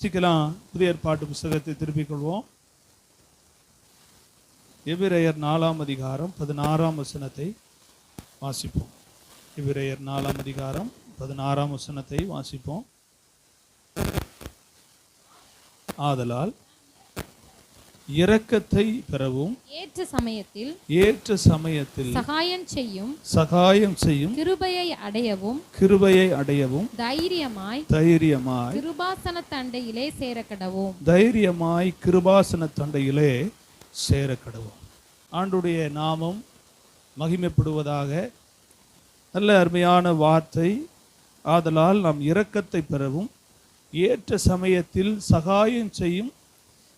சீக்கிரம் புதிய ஏற்பாட்டு புஸ்தகத்தை திருப்பிக் கொள்வோம். எபிரேயர் 4ஆம் அதிகாரம் 16ஆம் வசனத்தை வாசிப்போம். எபிரேயர் 4ஆம் அதிகாரம் 16ஆம் வசனத்தை வாசிப்போம். ஆதலால் இரக்கத்தை பெறவும் ஏற்ற சமயத்தில் சகாயம் செய்யும் கிருபையை அடையவும் தைரியமாய் கிருபாசன தண்டையிலே சேரக்கடவும். ஆண்டுடைய நாமம் மகிமைப்படுவதாக. நல்ல அருமையான வார்த்தை. ஆதலால் நாம் இரக்கத்தை பெறவும் ஏற்ற சமயத்தில் சகாயம் செய்யும்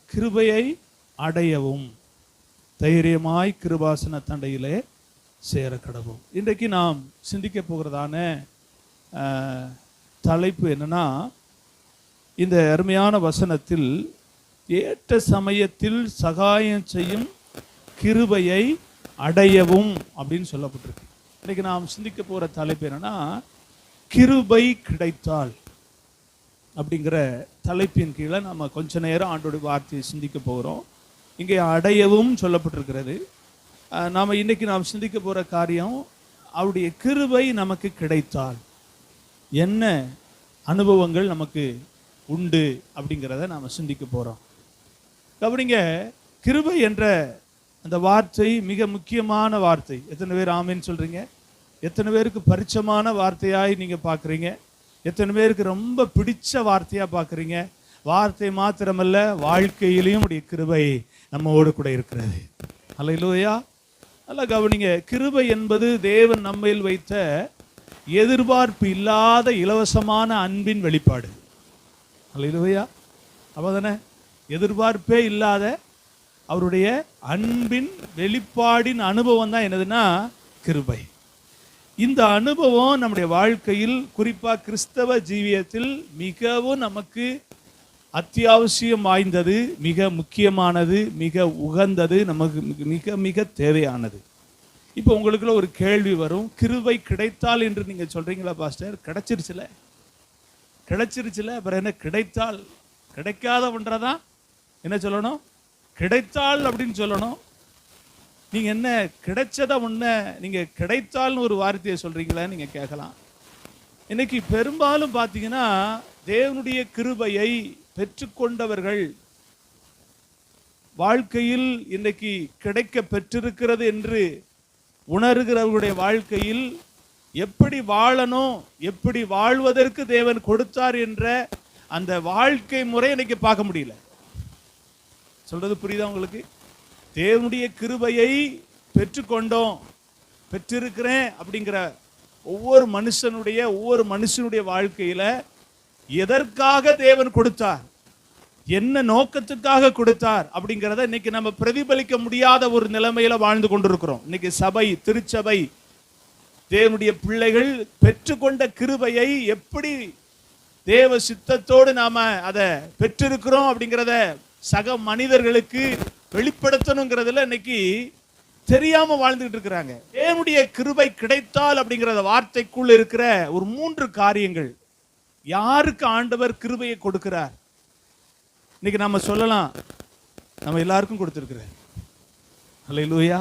கிருபையை அடையவும் தைரியமாய் கிருபாசன தண்டையிலே சேரக்கடவும். இன்றைக்கு நாம் சிந்திக்க போகிறதான தலைப்பு என்னன்னா, இந்த அருமையான வசனத்தில் ஏற்ற சமயத்தில் சகாயம் செய்யும் கிருபையை அடையவும் அப்படின்னு சொல்லப்பட்டிருக்கு. இன்றைக்கு நாம் சிந்திக்க போகிற தலைப்பு என்னன்னா, கிருபை கிடைத்தால் அப்படிங்கிற தலைப்பின் கீழே நம்ம கொஞ்ச நேரம் ஆண்டோட வார்த்தையை சிந்திக்க போகிறோம். இங்கே அடையவும் சொல்லப்பட்டிருக்கிறது. இன்றைக்கி நாம் சிந்திக்க போகிற காரியம், அவருடைய கிருபை நமக்கு கிடைத்தால் என்ன அனுபவங்கள் நமக்கு உண்டு அப்படிங்கிறத நாம் சிந்திக்க போகிறோம். கவனிங்க, கிருபை என்ற அந்த வார்த்தை மிக முக்கியமான வார்த்தை. எத்தனை பேர் ஆமேன்னு சொல்கிறீங்க? எத்தனை பேருக்கு பரிச்சயமான வார்த்தையாய் நீங்கள் பார்க்குறீங்க? எத்தனை பேருக்கு ரொம்ப பிடிச்ச வார்த்தையாக பார்க்குறீங்க? வார்த்தை மாத்திரமல்ல, வாழ்க்கையிலையும் உடைய கிருபை நம்மோடு கூட இருக்கிறது. அல்லேலூயா. நல்லா கவனிங்க, கிருபை என்பது தேவன் நம்மையில் வைத்த எதிர்பார்ப்பு இல்லாத இலவசமான அன்பின் வெளிப்பாடு. அல்லேலூயா. அப்போதானே எதிர்பார்ப்பே இல்லாத அவருடைய அன்பின் வெளிப்பாடின் அனுபவம் தான் என்னதுன்னா கிருபை. இந்த அனுபவம் நம்முடைய வாழ்க்கையில், குறிப்பாக கிறிஸ்தவ ஜீவியத்தில் மிகவும் நமக்கு அத்தியாவசியம் வாய்ந்தது, மிக முக்கியமானது, மிக உகந்தது, நமக்கு மிக மிக தேவையானது. இப்போ உங்களுக்குள்ள ஒரு கேள்வி வரும், கிருபை கிடைத்தால் என்று நீங்கள் சொல்கிறீங்களா பாஸ்டர்? கிடைச்சிருச்சுல அப்புறம் என்ன கிடைத்தால்? கிடைக்காத ஒன்றதான் என்ன சொல்லணும்? கிடைத்தால் அப்படின்னு சொல்லணும். நீங்கள் என்ன கிடைச்சதை ஒன்று நீங்கள் கிடைத்தால்னு ஒரு வார்த்தையை சொல்கிறீங்களா நீங்கள் கேட்கலாம். இன்னைக்கு பெரும்பாலும் பார்த்தீங்கன்னா, தேவனுடைய கிருபையை பெற்றுக்கொண்டவர்கள் வாழ்க்கையில் இன்றைக்கு கிடைக்க பெற்றிருக்கிறது என்று உணர்கிறவர்களுடைய வாழ்க்கையில் எப்படி வாழணும், எப்படி வாழ்வதற்கு தேவன் கொடுத்தார் என்ற அந்த வாழ்க்கை முறை இன்னைக்கு பார்க்க முடியல. சொல்றது புரியுதா உங்களுக்கு? தேவனுடைய கிருபையை பெற்றுக்கொண்டோம், பெற்றிருக்கிறேன் அப்படிங்கிற ஒவ்வொரு மனுஷனுடைய வாழ்க்கையில எதற்காக தேவன் கொடுத்தார், என்ன நோக்கத்துக்காக கொடுத்தார் அப்படிங்கிறத இன்னைக்கு நம்ம பிரதிபலிக்க முடியாத ஒரு நிலைமையில வாழ்ந்து கொண்டிருக்கிறோம். இன்னைக்கு சபை, திருச்சபை, தேவனுடைய பிள்ளைகள் பெற்றுக்கொண்ட கிருபையை எப்படி தேவ சித்தத்தோடு நாம அதை பெற்றிருக்கிறோம் அப்படிங்கிறத சக மனிதர்களுக்கு வெளிப்படுத்தணுங்கிறதுல இன்னைக்கு தெரியாம வாழ்ந்துட்டு இருக்கிறாங்க. தேவனுடைய கிருபை கிடைத்தால் அப்படிங்கிற வார்த்தைக்குள் இருக்கிற ஒரு 3 காரியங்கள். யாருக்கு ஆண்டவர் கிருபையை கொடுக்கிறார்? இன்னைக்கு நம்ம சொல்லலாம், நம்ம எல்லாருக்கும் கொடுத்திருக்கிறார். அல்லேலூயா.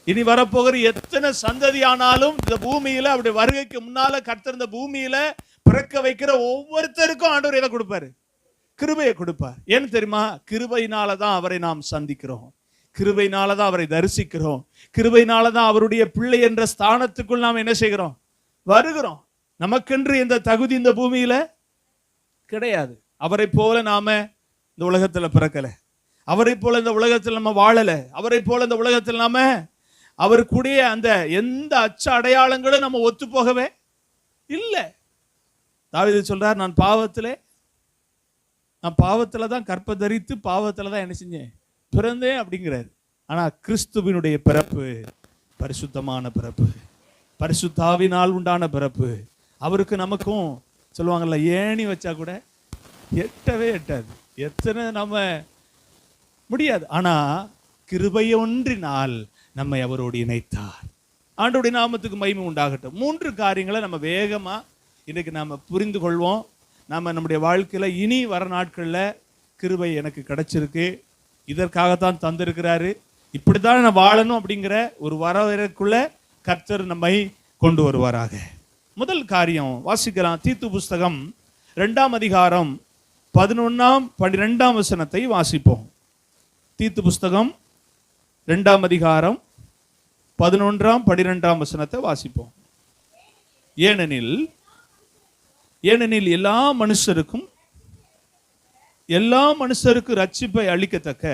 இனி வரப்போகிற எத்தனை சந்ததி ஆனாலும் இந்த பூமியில அப்படி வருகைக்கு முன்னால கர்த்தர் இந்த பூமியில பிறக்க வைக்கிற ஒவ்வொருத்தருக்கும் ஆண்டவர் எதை கொடுப்பாரு? கிருபையை கொடுப்பார். ஏன்னு தெரியுமா? கிருபையினால தான் அவரை நாம் சந்திக்கிறோம், கிருபையினால தான் அவரை தரிசிக்கிறோம், கிருபையினால தான் அவருடைய பிள்ளை என்ற ஸ்தானத்துக்குள் நாம் என்ன செய்கிறோம்? வருகிறோம். நமக்கென்று இந்த தகுதி இந்த பூமியில கிடையாது. அவரை போல நாம இந்த உலகத்துல பிறக்கல, அவரை போல இந்த உலகத்தில் நம்ம வாழல, அவரை போல இந்த உலகத்தில் நாம அவருக்குடைய அந்த எந்த அச்ச அடையாளங்களும் நம்ம ஒத்து போகவே இல்லை. தாவீது சொல்றார், நான் பாவத்துல தான் கற்ப தரித்து பாவத்துல தான் என்ன செஞ்சேன், பிறந்தேன் அப்படிங்கிறார். ஆனா கிறிஸ்துவினுடைய பிறப்பு பரிசுத்தமான பிறப்பு, பரிசுத்தாவினால் உண்டான பிறப்பு. அவருக்கு நமக்கும் சொல்லுவாங்கல்ல, ஏணி வச்சா கூட எட்டவே எட்டாது, எத்தனை நம்ம முடியாது. ஆனா கிருபை ஒன்றினால் நம்மை அவரோடு இணைத்தார். ஆண்டவருடைய நாமத்துக்கு மகிமை உண்டாகட்டும். 3 காரியங்களை நம்ம வேகமா இன்னைக்கு நாம புரிந்து கொள்வோம். நாம நம்முடைய வாழ்க்கையில இனி வர நாட்கள்ல கிருபை எனக்கு கிடைச்சிருக்கு, இதற்காகத்தான் தந்திருக்கிறாரு, இப்படித்தான் நான் வாழணும் அப்படிங்கிற ஒரு வரவேற்குள்ள கர்த்தர் நம்மை கொண்டு வருவாராக. முதல் காரியம் வாசிக்கலாம். தீத்து புஸ்தகம் 2ஆம் அதிகாரம் 11ஆம் 12ஆம் வசனத்தை வாசிப்போம். தீத்து புஸ்தகம் 2ஆம் அதிகாரம் 11ஆம் 12ஆம் வசனத்தை வாசிப்போம். ஏனெனில் எல்லா மனுஷருக்கும் ரட்சிப்பை அளிக்கத்தக்க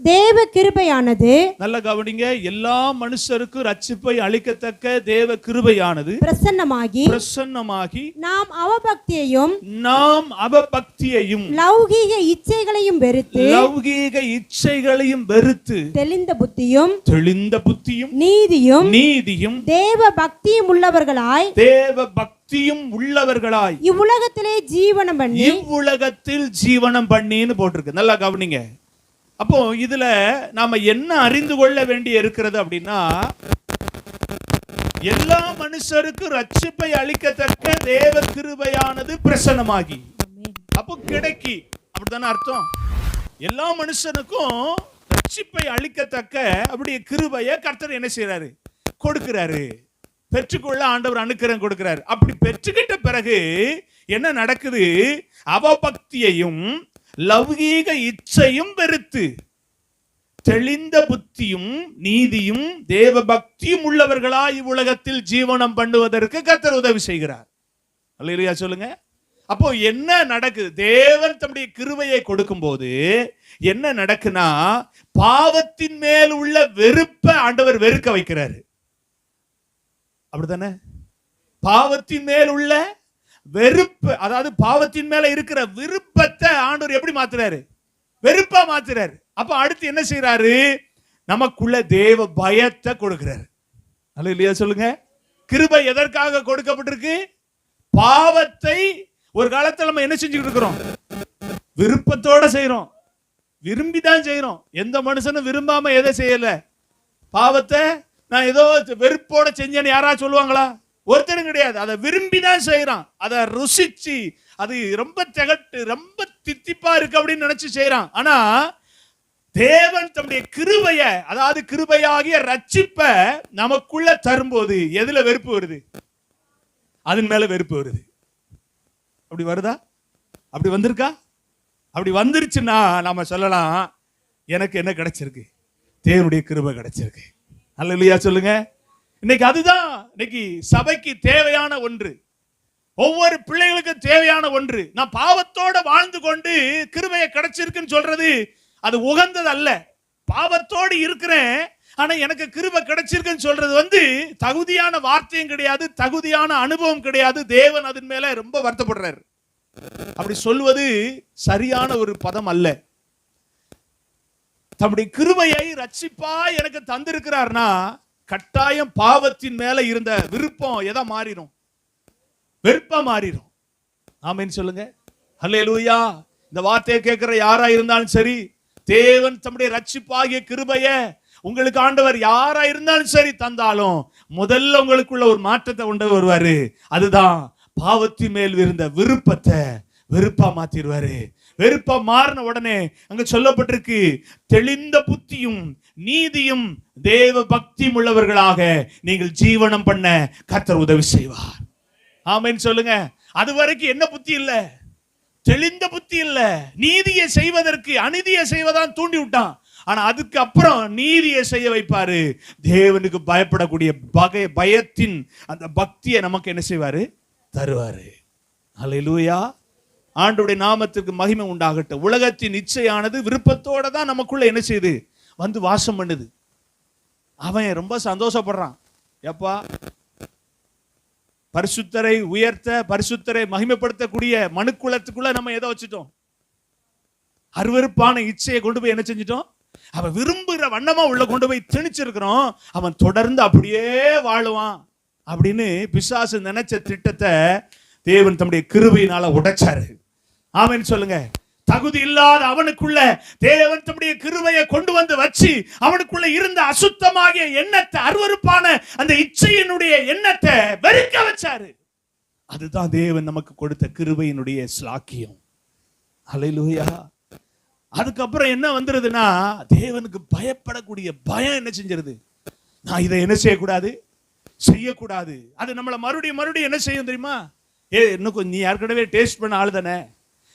தேவ கிருபையானது, நல்ல கவனிங்க, எல்லா மனுஷருக்கும் ரட்சிப்பை அளிக்கத்தக்க தேவ கிருபையானது பிரசன்னமாகி நாம் அவபக்தியையும் லௌகீக இச்சைகளையும் வெறுத்து தெளிந்த புத்தியும் நீதியும் தேவ பக்தியும் உள்ளவர்களாய் இவ்வுலகத்தில் ஜீவனம் பண்ணின்னு போட்டிருக்கு. நல்லா கவனிங்க. அப்போ இதுல நாம என்ன அறிந்து கொள்ள வேண்டி இருக்கிறது அப்படின்னா, எல்லா மனுஷருக்கும் ரட்சிப்பை அளிக்கத்தக்க தேவ கிருபையானது பிரசன்னமாகி, அப்போ கிடைக்கி, அப்படித்தானே அர்த்தம். எல்லா மனுஷனுக்கும் ரட்சிப்பை அளிக்கத்தக்க அப்படியே கிருபையை கர்த்தர் என்ன செய்யறாரு? கொடுக்கிறாரு. பெற்றுக்கொள்ள ஆண்டவர் அனுக்கிரகம் கொடுக்கிறார். அப்படி பெற்றுக்கிட்ட பிறகு என்ன நடக்குது? அவபக்தியையும் லௌகீக இச்சையும் வெறுத்து தெளிந்த புத்தியும் நீதியும் தேவ பக்தியும் உள்ளவர்களாய் இவ்வுலகத்தில் ஜீவனம் பண்ணுவதற்கு கர்த்தர் உதவி செய்கிறார். அல்லேலூயா சொல்லுங்க. அப்போ என்ன நடக்குது? தேவன் தம்முடைய கிருபையை கொடுக்கும் போது என்ன நடக்குன்னா, பாவத்தின் மேல் உள்ள வெறுப்பை ஆண்டவர் வெறுக்க வைக்கிறாரு. அப்படித்தானே? பாவத்தின் மேல் உள்ள வெறுப்பு, அதாவது பாவத்தின் மேல இருக்கிற விருப்பத்தை ஆண்டவர் எப்படி மாத்துறாரு? வெறுப்பா மாத்துறாரு. அப்ப அடுத்து என்ன செய்யறாரு? நமக்குள்ள தேவ பயத்தை கொடுக்கிறாரு. அல்லேலூயா சொல்லுங்க. கிருபை எதற்காக கொடுக்கப்பட்டிருக்கு? பாவத்தை ஒரு காலத்துல நம்ம என்ன செஞ்சுக்கிட்டு இருக்கிறோம்? விருப்பத்தோட செய்யறோம், விரும்பிதான் செய்யறோம். எந்த மனுஷனும் விரும்பாம எதை செய்யல? பாவத்தை நான் ஏதோ வெறுப்போட செஞ்சேன்னு யாராவது சொல்லுவாங்களா? ஒருத்தரும் கிடையாது. அதை விரும்பிதான் செய்யறான், அதை ருசிச்சு, அது ரொம்ப திகட்டு, ரொம்ப தித்திப்பா இருக்கு அப்படின்னு நினைச்சு செய்யறான். ஆனா தேவன் தம்முடைய கிருபைய, அதாவது கிருபையாகிய ரட்சிப்ப நமக்குள்ள தரும்போது எதுல வெறுப்பு வருது? அதன் மேல வெறுப்பு வருது. அப்படி வருதா? அப்படி வந்திருக்கா? அப்படி வந்துருச்சுன்னா நாம சொல்லலாம், எனக்கு என்ன கிடைச்சிருக்கு? தேவனுடைய கிருபை கிடைச்சிருக்கு. அல்லேலூயா சொல்லுங்க. இன்னைக்கு அதுதான் இன்னைக்கு சபைக்கு தேவையான ஒன்று, ஒவ்வொரு பிள்ளைகளுக்கும் தேவையான ஒன்று. நான் பாவத்தோட வாழ்ந்து கொண்டு கிருபையை கிடைச்சிருக்குன்னு சொல்றது அது உகந்தது அல்ல. பாவத்தோடு இருக்கிறேன், ஆனா எனக்கு கிருபை கிடைச்சிருக்குன்னு சொல்றது தகுதியான வார்த்தையும் கிடையாது, தகுதியான அனுபவம் கிடையாது. தேவன் அதன் மேல ரொம்ப வருத்தப்படுறாரு. அப்படி சொல்வது சரியான ஒரு பதம் அல்ல. தம்முடைய கிருபையை ரட்சிப்பா எனக்கு தந்திருக்கிறார்னா கட்டாயம் பாவத்தின் மேல இருந்த விருப்பம் எதா மாறிடும்? வெறுப்பா மாறிடும். ஆமென் சொல்லுங்க. அல்லேலூயா. இந்த வார்த்தையை கேட்கிற யாரா இருந்தாலும் சரி, தேவன் தம்முடைய ரட்சிப்பாகிய கிருபையை உங்களுக்கு ஆண்டவர் யாரா இருந்தாலும் சரி தந்தாலும் முதல்ல உங்களுக்குள்ள ஒரு மாற்றத்தை கொண்டு வருவாரு. அதுதான் பாவத்தின் மேல் இருந்த விருப்பத்தை வெறுப்பா மாத்திடுவாரு. வெறுப்பா மாறின உடனே அங்க சொல்லப்பட்டிருக்கு, தெளிந்த புத்தியும் நீதியும் தேவ பக்தியும் உள்ளவர்களாக நீங்கள் ஜீவனம் பண்ண கர்த்தர் உதவி செய்வார். ஆமென் சொல்லுங்க. அது வரைக்கும் என்ன புத்தி இல்ல? தெளிந்த புத்தி இல்ல. நீதியை செய்வதற்கு அநீதியை செய்வதான் தூண்டி விட்டான். ஆனா அதுக்கு அப்புறம் நீதியை செய்ய வைப்பாரு. தேவனுக்கு பயப்படக்கூடிய பயத்தின் அந்த பக்தியை நமக்கு என்ன செய்வாரு? தருவாரு. அல்லேலூயா. ஆண்டவருடைய நாமத்துக்கு மகிமை உண்டாகட்டும். உலகத்தின் இச்சையானது விருப்பத்தோட தான் நமக்குள்ள என்ன செய்யுது? வந்து வாசம் பண்ணுது. அவன் ரொம்ப சந்தோஷப்படுறான். எப்பா, பரிசுத்தரை உயர்த்த, பரிசுத்தரை மகிமைப்படுத்தக்கூடிய மனுக்குலத்துக்குள்ள நம்ம எதை வச்சுட்டோம்? அருவருப்பான இச்சையை கொண்டு போய் என்ன செஞ்சிட்டோம்? அவன் விரும்புகிற வண்ணமா உள்ள கொண்டு போய் திணிச்சிருக்கிறோம். அவன் தொடர்ந்து அப்படியே வாழுவான் அப்படின்னு பிசாசு நினைச்ச திட்டத்தை தேவன் தம்முடைய கிருபையினால உடைச்சாரு. ஆமென் சொல்லுங்க. தகுதி இல்லாத அவனுக்குள்ள தேவன் தம்முடைய கிருபையை கொண்டு வந்து வச்சு அவனுக்குள்ள இருந்த அசுத்தமாகிய எண்ணத்தை, அருவருப்பான அந்த இச்சையினுடைய எண்ணத்தை வெறுக்க வச்சாரு. அதுதான் தேவன் நமக்கு கொடுத்த கிருபையினுடைய ஸ்லாக்கியம். ஹல்லேலூயா. அதுக்கப்புறம் என்ன வந்துருதுன்னா, தேவனுக்கு பயப்படக்கூடிய பயம் என்ன செஞ்சிருது? நான் இதை என்ன செய்யக்கூடாது. அது நம்மளை மறுபடியும் என்ன செய்யும் தெரியுமா? இன்னும் கொஞ்சம், நீ ஏற்கனவே டேஸ்ட் பண்ண ஆளு தானே,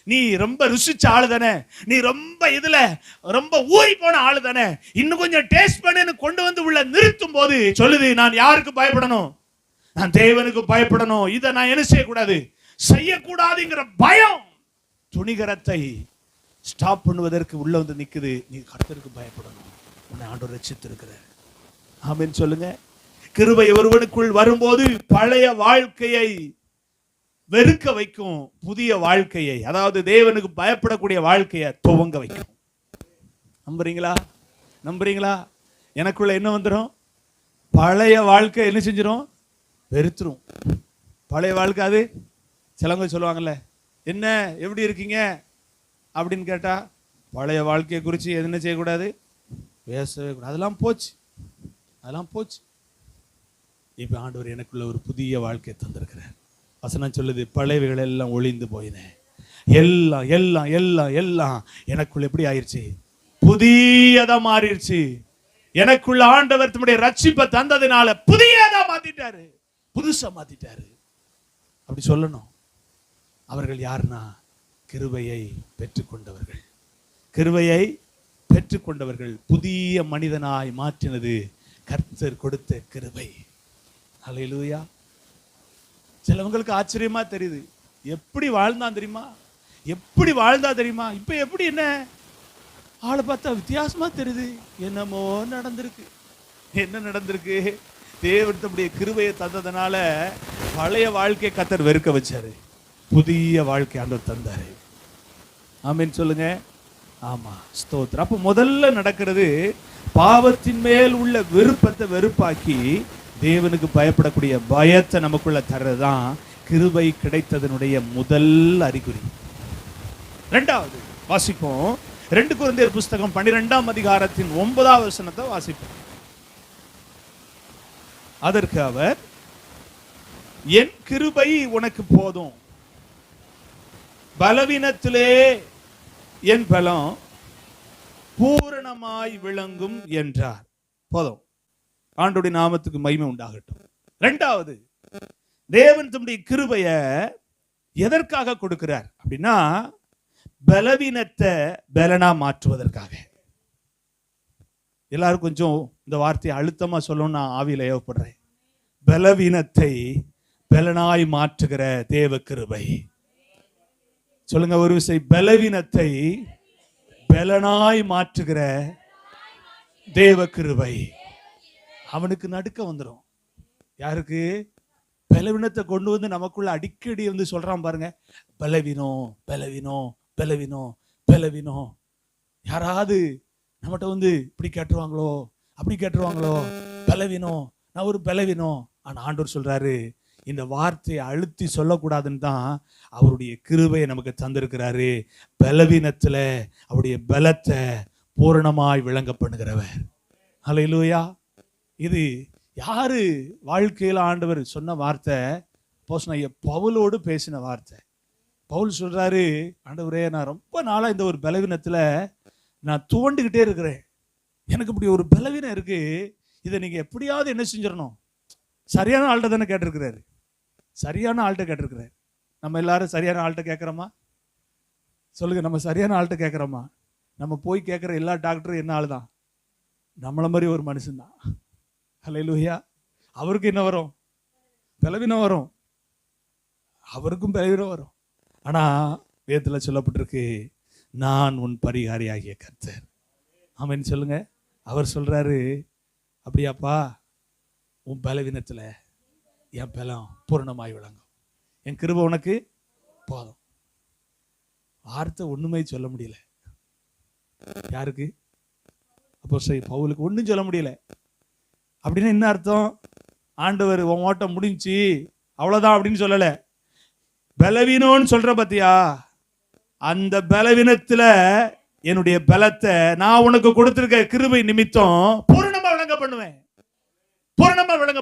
நீ ரொம்ப ருசிச்ச ஆளு தானே, நீ ரொம்ப இதுல ரொம்ப ஊறி போன ஆளு தானே, இன்னும் கொஞ்சம் டேஸ்ட் பண்ணு கொண்டு வந்து உள்ள நிறுத்தும் போது சொல்லுது, நான் யாருக்கு பயப்படணும்? நான் தேவனுக்கு பயப்படணும். இதை நான் என்ன செய்யக்கூடாதுங்கிற பயம் துணிகரத்தை ஸ்டாப் பண்ணுவதற்கு உள்ள வந்து நிக்குது. நீ கர்த்தருக்கு பயப்படணும், உன்னை ஆண்டவர் ரட்சித்திருக்கிறார். ஆமென் சொல்லுங்க. கிருபை ஒருவனுக்குள் வரும்போது பழைய வாழ்க்கையை வெறுக்க வைக்கும், புதிய வாழ்க்கையை, அதாவது தேவனுக்கு பயப்படக்கூடிய வாழ்க்கையை துவங்க வைக்கும். நம்புறீங்களா? எனக்குள்ள என்ன வந்துடும்? பழைய வாழ்க்கை என்ன செஞ்சிடும்? வெறுத்துரும். பழைய வாழ்க்கை அது சிலவங்க சொல்லுவாங்கல்ல, என்ன எப்படி இருக்கீங்க அப்படின்னு கேட்டா, பழைய வாழ்க்கையை குறித்து என்ன செய்யக்கூடாது? பேசவே கூடாது. அதெல்லாம் போச்சு. இப்ப ஆண்டவர் எனக்குள்ள ஒரு புதிய வாழ்க்கையை தந்திருக்கிறார். வசனம் சொல்லுது, பழையவைகள் எல்லாம் ஒளிந்து போயின, எல்லாம் எல்லாம் எல்லாம் எல்லாம் எனக்குள்ள எப்படி ஆயிடுச்சு? புதியதா மாறிடுச்சு. எனக்குள்ள ஆண்டவர் தம்முடைய ரட்சிப்பை தந்ததினால புதியதா மாத்திட்டாரு, புதுசா மாத்திட்டாரு. அப்படி சொல்லணும். அவர்கள் யாருன்னா, கிருபையை பெற்றுக்கொண்டவர்கள். புதிய மனிதனாய் மாற்றினது கர்த்தர் கொடுத்த கிருபை. ஹல்லேலூயா. சிலவங்களுக்கு ஆச்சரியமா தெரியுது, எப்படி வாழ்ந்தா தெரியுமா? இப்ப எப்படி என்ன ஆளை பார்த்தா வித்தியாசமா தெரியுது. என்னமோ நடந்திருக்கு. என்ன நடந்திருக்கு? தேவன் தம்முடைய கிருபையை தந்ததனால பழைய வாழ்க்கை கர்த்தர் வெறுக்க வச்சாரு, புதிய வாழ்க்கை ஆண்டவர் தந்தாரு. ஆமென் சொல்லுங்க. ஆமா, ஸ்தோத்திரம். அப்ப முதல்ல நடக்கிறது, பாவத்தின் மேல் உள்ள விருப்பத்தை வெறுப்பாக்கி தேவனுக்கு பயப்படக்கூடிய பயத்தை நமக்குள்ள தர்றதுதான் கிருபை கிடைத்ததனுடைய முதல் அறிகுறி. இரண்டாவது வாசிப்போம். 2 கொரிந்தியர் புஸ்தகம் 12ஆம் அதிகாரத்தின் 9வது வசனத்தை வாசிப்போம். அதற்கு அவர், என் கிருபை உனக்கு போதும், பலவீனத்திலே என் பலம் பூரணமாய் விளங்கும் என்றார். போதும். ஆண்டவருடைய நாமத்துக்கு மகிமை உண்டாகட்டும். இரண்டாவது, தேவன் தம்முடைய கிருபைய எதற்காக கொடுக்கிறார் அப்படின்னா, பலவீனத்தை பலனா மாற்றுவதற்காக. எல்லாரும் கொஞ்சம் இந்த வார்த்தையை அழுத்தமா சொல்லணும்னு நான் ஆவியில ஏவப்படுறேன். பலவீனத்தை பலனாய் மாற்றுகிற தேவ கிருபை. சொல்லுங்க ஒரு விஷயம், பலவீனத்தை பலனாய் மாற்றுகிற தேவ கிருபை. அவனுக்கு நடுக்க வந்துடும். யாருக்கு? பலவீனத்தை கொண்டு வந்து நமக்குள்ள அடிக்கடி வந்து சொல்றான் பாருங்க, பலவீனம் பலவீனம் பலவீனம் பலவீனம். யாராவது நம்மகிட்ட வந்து இப்படி கேட்டுருவாங்களோ அப்படி கேட்டுருவாங்களோ, பலவீனம், நான் ஒரு பலவீனம். ஆனா ஆண்டவர் சொல்றாரு, இந்த வார்த்தையை அழுத்தி சொல்லக்கூடாதுன்னு தான் அவருடைய கிருபையை நமக்கு தந்திருக்கிறாரு. பலவீனத்துல அவருடைய பலத்தை பூரணமாய் விளங்க பண்ணுகிறவர். ஹல்லேலூயா. இது யாரு வாழ்க்கையில் ஆண்டவர் சொன்ன வார்த்தை? பவுலோடு பேசின வார்த்தை. பவுல் சொல்றாரு, ஆண்டவரே, நான் ரொம்ப நாளா இந்த ஒரு பலவீனத்துல நான் துவண்டுகிட்டே இருக்கிறேன். எனக்கு இப்படி ஒரு பலவீனம் இருக்கு, இதை நீங்க எப்படியாவது என்ன செஞ்சிடணும். சரியான ஆள்கிட்ட தானே கேட்டிருக்கிறாரு. நம்ம எல்லாரும் சரியான ஆள்கிட்ட கேட்கிறோமா? சொல்லுங்க, நம்ம சரியான ஆள்கிட்ட கேட்கிறோமா? நம்ம போய் கேட்கிற எல்லா டாக்டரும் என்ன ஆள் தான்? நம்மள மாதிரி ஒரு மனுஷன்தான். ஹல்லேலூயா. அவருக்கு என்ன வரும்? பலவீனம் வரும். அவருக்கும் பலவீனம் வரும். ஆனா வேதத்துல சொல்லப்பட்டிருக்கு, நான் உன் பரிகாரியாகிய கர்த்தர். ஆமென் சொல்லுங்க. அவர் சொல்றாரு, அப்படியாப்பா, உன் பலவீனத்துல என் பலம் பூரணமாய் விளங்கும், என் கிருபை உனக்கு போதும். வார்த்தை ஒண்ணுமே சொல்ல முடியல. யாருக்கு? அப்போ பவுலுக்கு ஒன்றும் சொல்ல முடியல. அப்படின்னு என்ன அர்த்தம்? ஆண்டவர் உன் ஓட்டம் முடிஞ்சு அவ்வளவுதான் அப்படின்னு சொல்லல. பலவீனம்னு சொல்ற பத்தியா, அந்த பலவீனத்துல என்னுடைய பலத்தை நான் உனக்கு கொடுத்திருக்க கிருபை நிமித்தம் பூரணமா விளங்க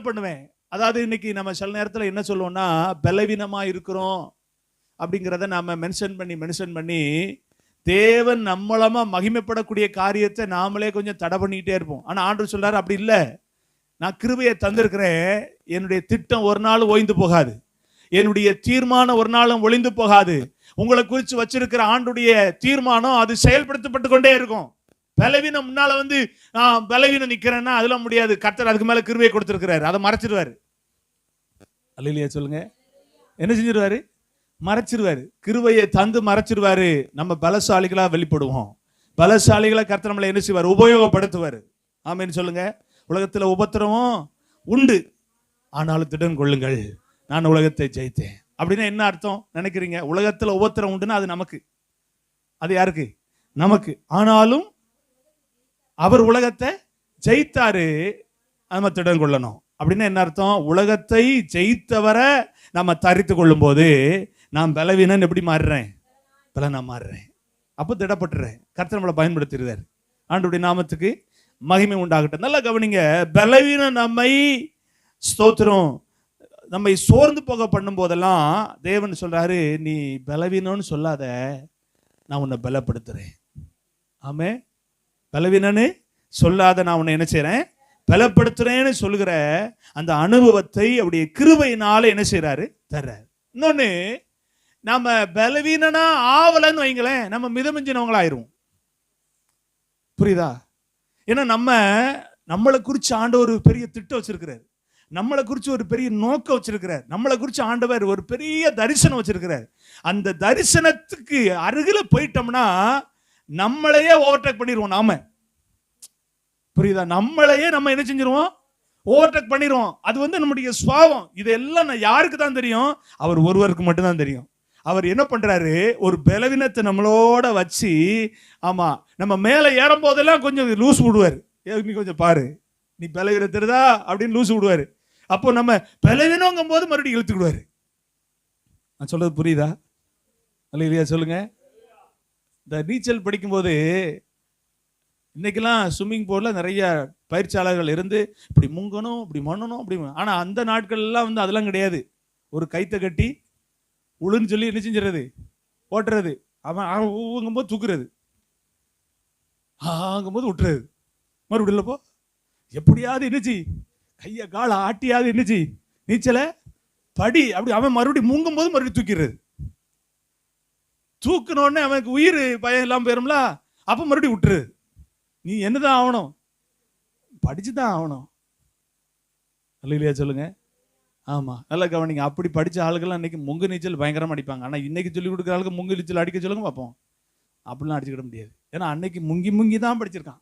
பண்ணுவேன். அதாவது இன்னைக்கு நம்ம சில நேரத்தில் என்ன சொல்லுவோம்னா, பலவீனமா இருக்கிறோம் அப்படிங்கிறத நாம மென்ஷன் பண்ணி தேவன் நம்மளமா மகிமைப்படக்கூடிய காரியத்தை நாமளே கொஞ்சம் தடை பண்ணிக்கிட்டே இருப்போம். ஆனா ஆண்டவர் சொல்றாரு, அப்படி இல்லை, நான் கிருபையை தந்திருக்கிறேன், என்னுடைய திட்டம் ஒரு நாள் ஓய்ந்து போகாது, என்னுடைய தீர்மானம் ஒரு நாளும் ஒளிந்து போகாது. உங்களை குறித்து வச்சிருக்கிற ஆண்டுடைய தீர்மானம் அது செயல்படுத்தப்பட்டு கொண்டே இருக்கும். பலவீனம் முன்னால வந்து பலவீனம் நிக்கிறேன்னா அதெல்லாம் முடியாது. கர்த்தர் அதுக்கு மேல கிருபையை கொடுத்திருக்கிறாரு, அதை மறைச்சிருவாரு. அல்லேலூயா சொல்லுங்க. என்ன செஞ்சிருவாரு? மறைச்சிருவாரு. கிருபையை தந்து மறைச்சிருவாரு. நம்ம பலசாலிகளா வெளிப்படுவோம். பலசாலிகளை கர்த்தர் நம்மளை என்ன செய்வார்? உபயோகப்படுத்துவாரு. ஆமென் சொல்லுங்க. உலகத்துல உபத்திரவம் உண்டு, ஆனாலும் திடன் கொள்ளுங்கள், நான் உலகத்தை ஜெயித்தேன். அப்படின்னா என்ன அர்த்தம் நினைக்கிறீங்க? உலகத்துல உபத்திரம் உண்டுன்னா அது நமக்கு. அது யாருக்கு? நமக்கு. ஆனாலும் அவர் உலகத்தை ஜெயித்தாரு, நம்ம திடன் கொள்ளணும். அப்படின்னா என்ன அர்த்தம்? உலகத்தை ஜெயித்தவரை நம்ம தரித்து கொள்ளும் போது நான் பலவீனன் எப்படி மாறுறேன்? பலனா மாறுறேன். அப்போ திடப்பட்டுறேன். கர்த்தர் நம்மளை பயன்படுத்திடுறாரு. ஆண்டவருடைய நாமத்துக்கு மகிமை உண்டாகட்டும். நல்லா கவனிங்க. பலவீனம் நம்மை ஸ்தோத்திரம் நம்மை சோர்ந்து போக பண்ணும் போதெல்லாம் தேவன் சொல்றாரு, நீ பலவீனம்னு சொல்லாத, நான் உன்னை பலப்படுத்துறேன். ஆமே, பலவீனன்னு சொல்லாத, நான் உன்னை என்ன செய்யறேன்? பலப்படுத்துறேன்னு சொல்லுகிற அந்த அனுபவத்தை அவருடைய கிருபையினால என்ன செய்யறாரு? தர்றாரு. இன்னொன்னு, நாம பலவீனனா ஆவலன்னு வைங்களேன், நம்ம மிதமிஞ்சினவங்களாயிருவோம். புரியுதா? ஏன்னா நம்மளை குறிச்சு ஆண்டவர் ஒரு பெரிய திட்டம் வச்சிருக்கிறார், நம்மளை குறிச்சு ஒரு பெரிய நோக்கம் வச்சிருக்கிறார், நம்மளை குறிச்சு ஆண்டவர் ஒரு பெரிய தரிசனம் வச்சிருக்கிறார். அந்த தரிசனத்துக்கு அருகில போயிட்டோம்னா நம்மளையே ஓவர்டேக் பண்ணிடுவோம். நாம, புரியுதா? நம்மளையே நம்ம என்ன செஞ்சிருவோம்? ஓவர்டேக் பண்ணிடுவோம். அது வந்து நம்முடைய சுபாவம். இதெல்லாம் நான் யாருக்கு தான் தெரியும்? அவர் ஒருவருக்கு மட்டும்தான் தெரியும். அவர் என்ன பண்றாரு? ஒரு பலவீனத்தை நம்மளோட வச்சு, ஆமா, நம்ம மேல ஏறும் போதெல்லாம் கொஞ்சம் லூஸ் விடுவாரு. நீ கொஞ்சம் பாரு, நீ பலவீனம் தெரியுதா அப்படின்னு லூஸ் விடுவாரு. அப்போ நம்ம பலவீனங்கும் போது மறுபடியும் இழுத்துக்கிடுவாரு. நான் சொல்றது புரியுதா? இல்லையா சொல்லுங்க. இந்த நீச்சல் படிக்கும்போது இன்னைக்கெல்லாம் ஸ்விம்மிங் பூலில் நிறைய பயிற்சியாளர்கள் இருந்து இப்படி முங்கணும், இப்படி மண்ணணும், அப்படி. ஆனால் அந்த நாட்கள்லாம் வந்து அதெல்லாம் கிடையாது. ஒரு கைத்தை கட்டி உளுன்னு சொல்லி என்ன செஞ்சிடறது? ஓட்டுறது. அவன் ஊங்கும்போது தூக்குறது, ஆங்கும்போது விட்டுறது, மறுபடியும் இல்லப்போ எப்படியாவது என்னச்சு கையை காலை ஆட்டியாவது என்னச்சு நீச்சலை படி. அப்படி அவன் மறுபடியும் முங்கும் போது மறுபடியும் தூக்கிடுறது. தூக்கினோடனே அவனுக்கு உயிர் பயம் இல்லாமல் போயிரும்ல, அப்போ மறுபடியும் விட்டுறது. நீ என்னதான் ஆகணும்? படிச்சுதான் ஆகணும். இல்லையா சொல்லுங்க. ஆமா, நல்லா கவனிங்க. அப்படி படிச்ச ஆளுகள்லாம் இன்னைக்கு முங்கு நீச்சல் பயங்கரமா அடிப்பாங்க. ஆனா இன்னைக்கு சொல்லி கொடுக்குற ஆளுக்கு முங்கு நீச்சல் அடிக்க சொல்லுங்க பார்ப்போம். அப்படிலாம் அடிச்சுக்கிட முடியாது. ஏன்னா அன்னைக்கு முங்கி தான் படிச்சிருக்கான்.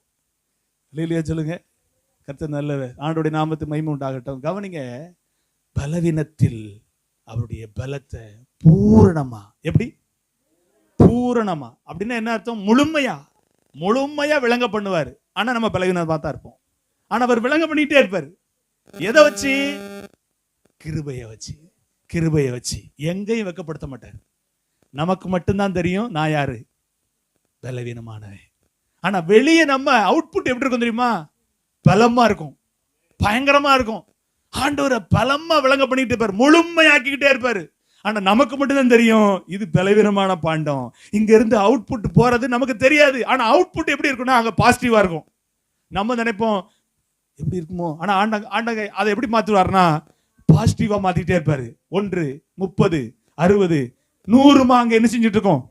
இல்லையா சொல்லுங்க. கர்த்தர் நல்லவர். ஆண்டோடைய நாமத்துக்கு மகிமை உண்டாகட்டும். கவனிங்க. பலவீனத்தில் அவருடைய பலத்தை பூரணமா, எப்படி பூரணமா அப்படின்னா என்ன அர்த்தம்? முழுமையா விளங்க பண்ணுவாரு. ஆனா நம்ம பலவீனம் பார்த்தா இருப்போம். ஆனா அவர் விளங்க பண்ணிட்டே இருப்பாரு. எதை வச்சு? கிருபையை வச்சு எங்கேயும் வெட்கப்படுத்த மாட்டார். நமக்கு மட்டும்தான் தெரியும் நான் யாரு, பலவீனமானவன். ஆனா வெளியே நம்ம அவுட்புட் எப்படி இருக்கும் தெரியுமா? பலமா இருக்கும், பயங்கரமா இருக்கும். ஆண்டவரை பலமா விளங்க பண்ணிட்டு இருப்பாரு, முழுமையாக்கிக்கிட்டே இருப்பாரு. ஆனா நமக்கு மட்டும்தான் தெரியும் இது பலவீனமான பாண்டம். இங்க இருந்து அவுட்புட் போறது நமக்கு தெரியாது. ஆனா அவுட்புட் எப்படி இருக்கும்னா அங்க பாசிட்டிவா இருக்கும். நம்ம நினைப்போம் எப்படி இருக்குமோ, ஆனா ஆண்டங்க அதை எப்படி மாத்துவாருன்னா பாசிட்டிவா மாத்திட்டே இருப்பாரு. 1, 30, 60, 100 அங்க என்ன செஞ்சுட்டு இருக்கோம்?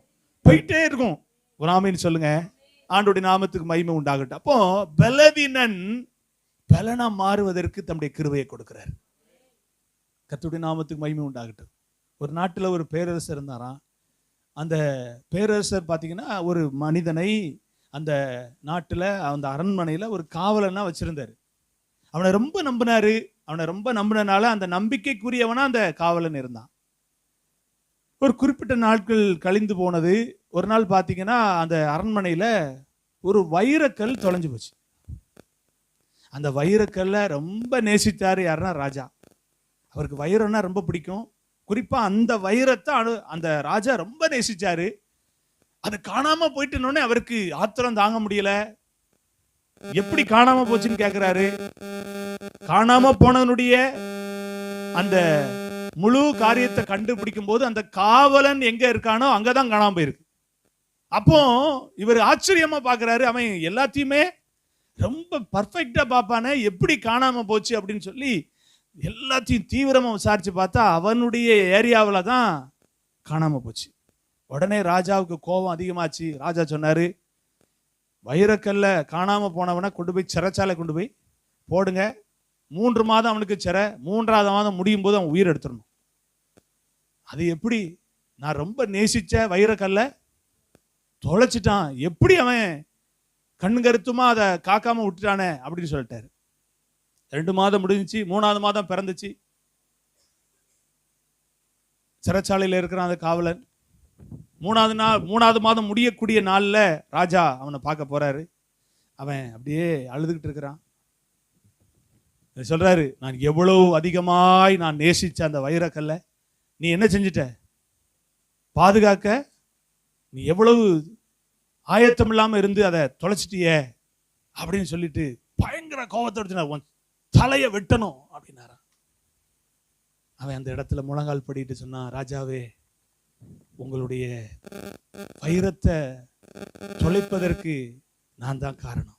போயிட்டே இருக்கும். ஒரு ஆமீன் சொல்லுங்க. ஆண்டோடைய நாமத்துக்கு மகிமை உண்டாகட்டும். அப்போ பலவீனன் பலனா மாறுவதற்கு தம்முடைய கிருபையை கொடுக்கிறார். கர்த்தருடைய நாமத்துக்கு மகிமை உண்டாகட்டும். ஒரு நாட்டில் ஒரு பேரரசர் இருந்தாராம். அந்த பேரரசர் பார்த்தீங்கன்னா ஒரு மனிதனை அந்த நாட்டில் அந்த அரண்மனையில் ஒரு காவலனா வச்சிருந்தாரு. அவனை ரொம்ப நம்பினாரு. அவனை ரொம்ப நம்பினால அந்த நம்பிக்கைக்குரியவனா அந்த காவலன் இருந்தான். ஒரு குறிப்பிட்ட நாட்கள் கழிந்து போனது. ஒரு நாள் பார்த்தீங்கன்னா அந்த அரண்மனையில் ஒரு வைரக்கல் தொலைஞ்சு போச்சு. அந்த வைரக்கல்லை ரொம்ப நேசித்தாரு யாருன்னா ராஜா. அவருக்கு வைரம்னா ரொம்ப பிடிக்கும். குறிப்பா அந்த வைரத்தை அந்த ராஜா ரொம்ப நேசிச்சாரு. அது காணாம போயிட்டுனோடனே அவருக்கு ஆத்திரம் தாங்க முடியல. எப்படி காணாம போச்சுன்னு கேட்கிறாரு. காணாம போனவனுடைய அந்த முழு காரியத்தை கண்டுபிடிக்கும் போது அந்த காவலன் எங்க இருக்கானோ அங்கதான் காணாம போயிருக்கு. அப்போ இவர் ஆச்சரியமா பாக்குறாரு, அவன் எல்லாத்தையுமே ரொம்ப பர்ஃபெக்டா பாப்பானே, எப்படி காணாம போச்சு அப்படின்னு சொல்லி எல்லாத்தையும் தீவிரமா விசாரிச்சு பார்த்தா அவனுடைய ஏரியாவில் தான் காணாம போச்சு. உடனே ராஜாவுக்கு கோபம் அதிகமாச்சு. ராஜா சொன்னாரு, வைரக்கல்ல காணாம போனவனை கொண்டு போய் சிறைச்சாலை கொண்டு போய் போடுங்க. 3 மாதம் அவனுக்கு சிறை, 3ஆவது மாதம் முடியும் போது அவன் உயிர் எடுத்துடணும். அது எப்படி? நான் ரொம்ப நேசிச்ச வைரக்கல்ல தொலைச்சிட்டான், எப்படி அவன் கண்ணு கருத்துமா அதை காக்காம விட்டுட்டானே அப்படின்னு சொல்லிட்டாரு. 2 மாதம் முடிஞ்சிச்சு, 3ஆவது மாதம் பிறந்துச்சு. சிறைச்சாலையில் இருக்கிறான் அந்த காவலன். 3ஆவது மாதம் முடியக்கூடிய நாள்ல ராஜா அவனை பார்க்க போறாரு. அவன் அப்படியே அழுதுகிட்டு இருக்கிறான். சொல்றாரு, நான் எவ்வளவு அதிகமாய் நான் நேசிச்ச அந்த வைரக்கல்ல நீ என்ன செஞ்சிட்ட? பாதுகாக்க நீ எவ்வளவு ஆயத்தம் இல்லாம இருந்து அதை தொலைச்சிட்டிய அப்படின்னு சொல்லிட்டு பயங்கர கோபத்தோடு தலையை வெட்டணும் அப்படின்னாரா. அவன் அந்த இடத்துல முழங்கால் படிட்டு சொன்னான், ராஜாவே, உங்களுடைய வைரத்தை தொலைப்பதற்கு நான் தான் காரணம்.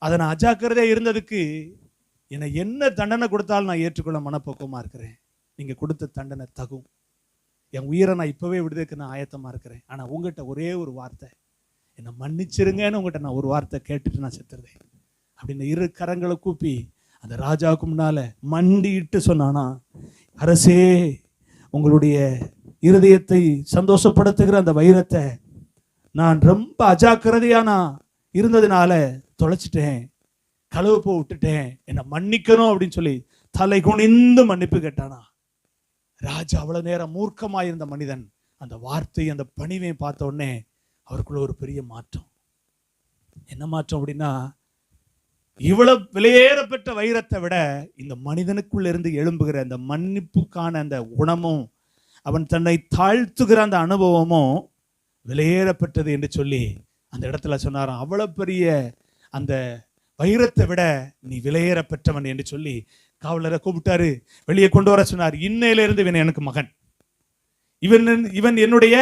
அதை நான் அஜாக்கிரதையா இருந்ததுக்கு என்னை என்ன தண்டனை கொடுத்தாலும் நான் ஏற்றுக்கொள்ள மனப்போக்கமா இருக்கிறேன். நீங்க கொடுத்த தண்டனை தகும். என் உயிரை நான் இப்பவே விடுறதுக்கு நான் ஆயத்தமா இருக்கிறேன். ஆனா உங்ககிட்ட ஒரே ஒரு வார்த்தை, என்னை மன்னிச்சிருங்கன்னு உங்ககிட்ட நான் ஒரு வார்த்தை கேட்டுட்டு நான் செத்துறேன் அப்படின்னு 2 கரங்களை கூப்பி அந்த ராஜாவுக்கு முன்னால மண்டிட்டு சொன்னானா, அரசே, உங்களுடைய இருதயத்தை சந்தோஷப்படுத்துகிற அந்த வைரத்தை நான் ரொம்ப அஜாக்கிரதையா நான் இருந்ததுனால தொலைச்சிட்டேன், களவு போ விட்டுட்டேன், என்னை மன்னிக்கணும் அப்படின்னு சொல்லி தலை குனிந்து மன்னிப்பு கேட்டானா. ராஜா அவ்வளவு நேரம் மூர்க்கமாயிருந்த மனிதன் அந்த வார்த்தை, அந்த பணிவை பார்த்த உடனே அவருக்குள்ள ஒரு பெரிய மாற்றம். என்ன மாற்றம் அப்படின்னா, இவ்வளவு விலையேறப்பட்ட வைரத்தை விட இந்த மனிதனுக்குள்ள இருந்து எழும்புகிற அந்த மன்னிப்புக்கான அந்த குணமும் அவன் தன்னை தாழ்த்துகிற அந்த அனுபவமும் விலையேறப்பட்டது என்று சொல்லி அந்த இடத்துல சொன்னாராம். அவ்வளவு பெரிய அந்த வைரத்தை விட நீ விலையேறப்பட்டவன் என்று சொல்லி காவலரை கூப்பிட்டாரு, வெளியே கொண்டு வர சொன்னார். இன்னையிலிருந்து இவன் எனக்கு மகன், இவன் என்னுடைய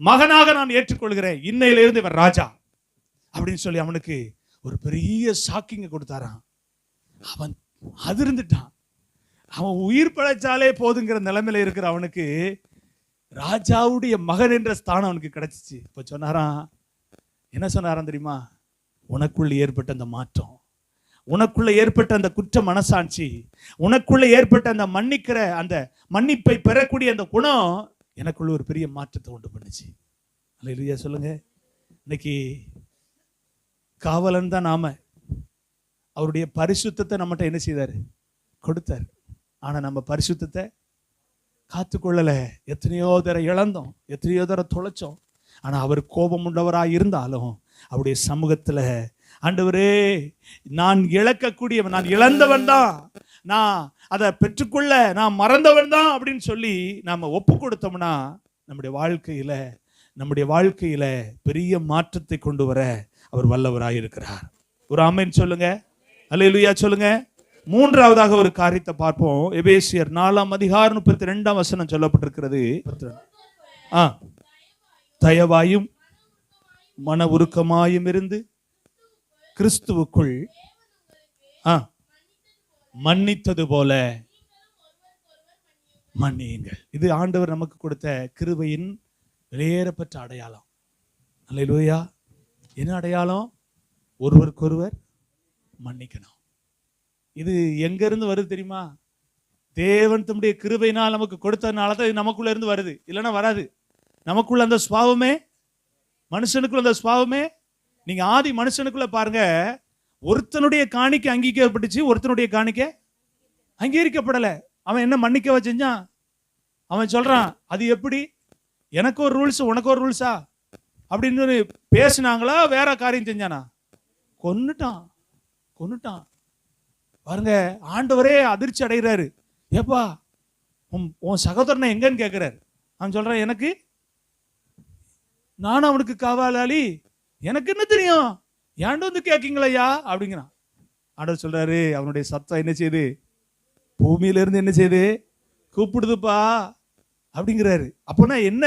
மகனாக நான் ஏற்றுக்கொள்கிறேன், இன்னையிலிருந்து இவன் ராஜா அப்படின்னு சொல்லி அவனுக்கு ஒரு பெரிய ஷாக்கிங்க கொடுத்தாராம். அவன் அதிர்ந்துட்டான். அவன் உயிர் பிழைச்சாலே போதுங்கிற நிலைமையில இருக்கிற அவனுக்கு ராஜாவுடைய மகன் என்ற ஸ்தானம் அவனுக்கு கிடைச்சிச்சு. இப்ப சொன்னாராம், என்ன சொன்னாராம் தெரியுமா? உனக்குள்ள ஏற்பட்ட அந்த மாற்றம், உனக்குள்ள ஏற்பட்ட அந்த குற்ற மனசாட்சி, உனக்குள்ள ஏற்பட்ட அந்த மன்னிக்கிற அந்த மன்னிப்பை பெறக்கூடிய அந்த குணம் எனக்குள்ள ஒரு பெரிய மாற்றத்தை உண்டு பண்ணுச்சு. அல்லேலூயா சொல்லுங்க. இன்னைக்கு காவலன் தான் நாம. அவருடைய பரிசுத்தத்தை நம்மகிட்ட என்ன செய்தாரு? கொடுத்தாரு. ஆனா நம்ம பரிசுத்தத்தை காத்துக்கொள்ளல. எத்தனையோ தர இழந்தோம், எத்தனையோ தர தொலைச்சோம். ஆனா அவர் கோபம் உண்டவராய் இருந்தாலும் அவருடைய சமூகத்துல, ஆண்டவரே, நான் இழக்கக்கூடியவன், நான் இழந்தவன் தான், நான் அதை பெற்றுக்கொள்ள நான் மறந்தவன் தான் அப்படின்னு சொல்லி நாம ஒப்பு கொடுத்தோம்னா நம்முடைய வாழ்க்கையில பெரிய மாற்றத்தை கொண்டு வர அவர் வல்லவராய் இருக்கிறார். ஒரு ஆமென் சொல்லுங்க, அல்லேலூயா சொல்லுங்க. 3ஆவதாக ஒரு காரியத்தை பார்ப்போம். எபேசியர் 4:32 சொல்லப்பட்டிருக்கிறது. தயவாயும் மன உருக்கமாயும் இருந்து கிறிஸ்துவுக்குள் மன்னித்தது போல மன்னியுங்கள். இது ஆண்டவர் நமக்கு கொடுத்த கிருபையின் வெளியேறப்பட்ட அடையாளம். அல்லேலூயா. என்ன அடையாளம்? ஒருவருக்கொருவர் மன்னிக்கணும். இது எங்க இருந்து வருது தெரியுமா? தேவன் தம்முடைய கிருபையினால் நமக்கு கொடுத்ததுனால தான் இது நமக்குள்ள இருந்து வருது, இல்லைன்னா வராது. நமக்குள்ள அந்த சுபாவமே, மனுஷனுக்குள்ள அந்த சுபாவமே, நீங்க ஆதி மனுஷனுக்குள்ள பாருங்க, ஒருத்தனுடைய காணிக்கை அங்கீகரிக்கப்பட்டுச்சு, ஒருத்தனுடைய காணிக்கை அங்கீகரிக்கப்படலை. அவன் என்ன மன்னிக்கவா செஞ்சான்? அவன் சொல்றான், அது எப்படி, எனக்கு ஒரு ரூல்ஸ் உனக்கு ஒரு ரூல்ஸா அப்படின்னு பேசினாங்களா, வேற காரியம் செஞ்சானா? கொன்னுட்டான். பாருங்க, ஆண்டவரே அதிர்ச்சி அடைகிறாரு. ஏப்பா, உன் சகோதரனை எங்கன்னு கேட்கிறாரு. அவன் சொல்றான், எனக்கு, நானும் அவனுக்கு காவலாளி, எனக்கு என்ன தெரியும், ஏன்ட்டு வந்து கேட்கீங்களையா அப்படிங்கிறான். ஆண்டவர் சொல்றாரு, அவனுடைய சத்தம் என்ன செய்யுது, பூமியில இருந்து என்ன செய்யுது, கூப்பிடுதுப்பா அப்படிங்கிறாரு. அப்போனா என்ன,